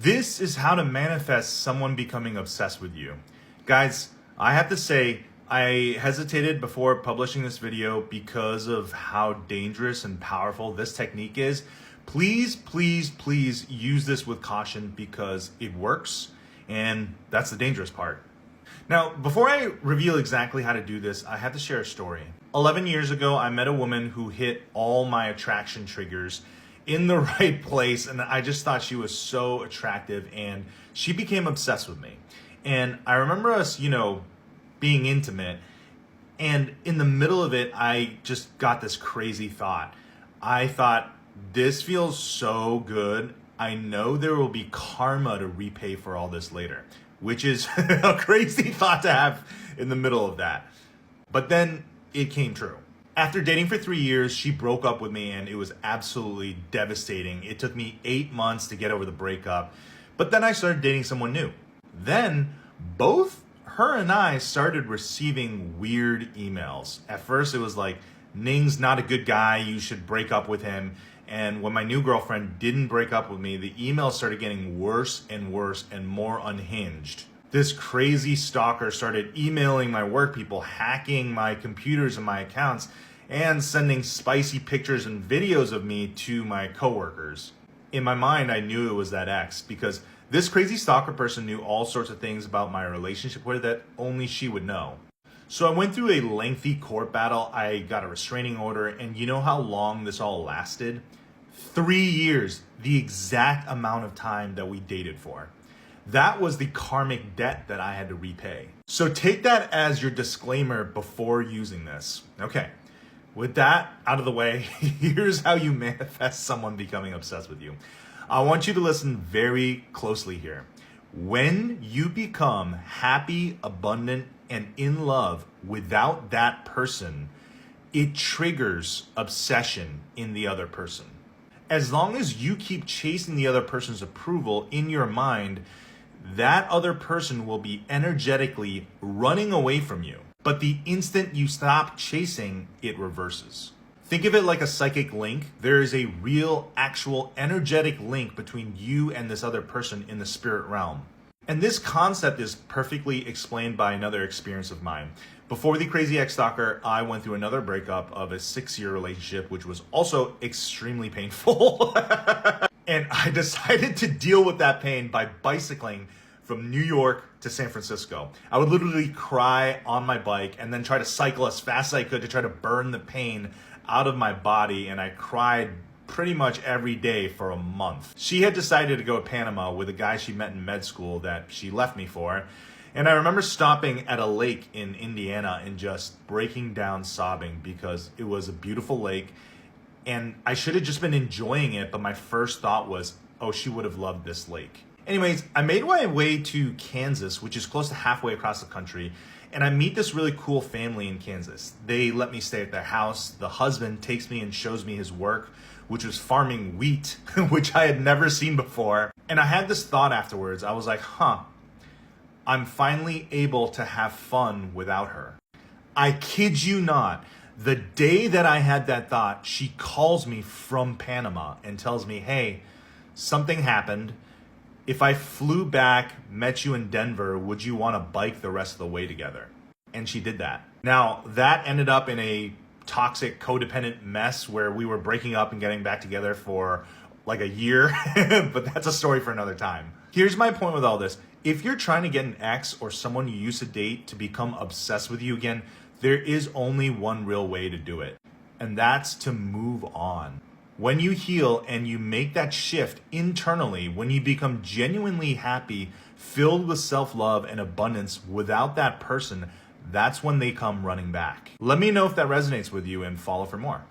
This is how to manifest someone becoming obsessed with you. Guys, I have to say, I hesitated before publishing this video because of how dangerous and powerful this technique is. Please, please, please use this with caution because it works, and that's the dangerous part. Now, before I reveal exactly how to do this, I have to share a story. 11 years ago, I met a woman who hit all my attraction triggers in the right place, and I just thought she was so attractive, and she became obsessed with me. And I remember us, being intimate, and in the middle of it, I just got this crazy thought. I thought, this feels so good. I know there will be karma to repay for all this later, which is a crazy thought to have in the middle of that. But then it came true. After dating for 3 years, she broke up with me, and it was absolutely devastating. It took me 8 months to get over the breakup, but then I started dating someone new. Then both her and I started receiving weird emails. At first it was like, Ning's not a good guy, you should break up with him. And when my new girlfriend didn't break up with me, the emails started getting worse and worse and more unhinged. This crazy stalker started emailing my work people, hacking my computers and my accounts, and sending spicy pictures and videos of me to my coworkers. In my mind, I knew it was that ex because this crazy stalker person knew all sorts of things about my relationship with her that only she would know. So I went through a lengthy court battle. I got a restraining order, and you know how long this all lasted? 3 years, the exact amount of time that we dated for. That was the karmic debt that I had to repay. So take that as your disclaimer before using this. Okay, with that out of the way, here's how you manifest someone becoming obsessed with you. I want you to listen very closely here. When you become happy, abundant, and in love without that person, it triggers obsession in the other person. As long as you keep chasing the other person's approval in your mind, that other person will be energetically running away from you. But the instant you stop chasing, it reverses. Think of it like a psychic link. There is a real, actual, energetic link between you and this other person in the spirit realm. And this concept is perfectly explained by another experience of mine. Before the crazy ex-stalker, I went through another breakup of a 6-year relationship, which was also extremely painful. And I decided to deal with that pain by bicycling from New York to San Francisco. I would literally cry on my bike and then try to cycle as fast as I could to try to burn the pain out of my body, and I cried pretty much every day for a month. She had decided to go to Panama with a guy she met in med school that she left me for, and I remember stopping at a lake in Indiana and just breaking down sobbing because it was a beautiful lake, and I should have just been enjoying it, but my first thought was, oh, she would have loved this lake. Anyways, I made my way to Kansas, which is close to halfway across the country, and I meet this really cool family in Kansas. They let me stay at their house. The husband takes me and shows me his work, which was farming wheat, which I had never seen before. And I had this thought afterwards. I was like, I'm finally able to have fun without her. I kid you not. The day that I had that thought, she calls me from Panama and tells me, hey, something happened. If I flew back, met you in Denver, would you want to bike the rest of the way together? And she did that. Now, that ended up in a toxic, codependent mess where we were breaking up and getting back together for like a year, but that's a story for another time. Here's my point with all this. If you're trying to get an ex or someone you used to date to become obsessed with you again, there is only one real way to do it, and that's to move on. When you heal and you make that shift internally, when you become genuinely happy, filled with self-love and abundance without that person, that's when they come running back. Let me know if that resonates with you and follow for more.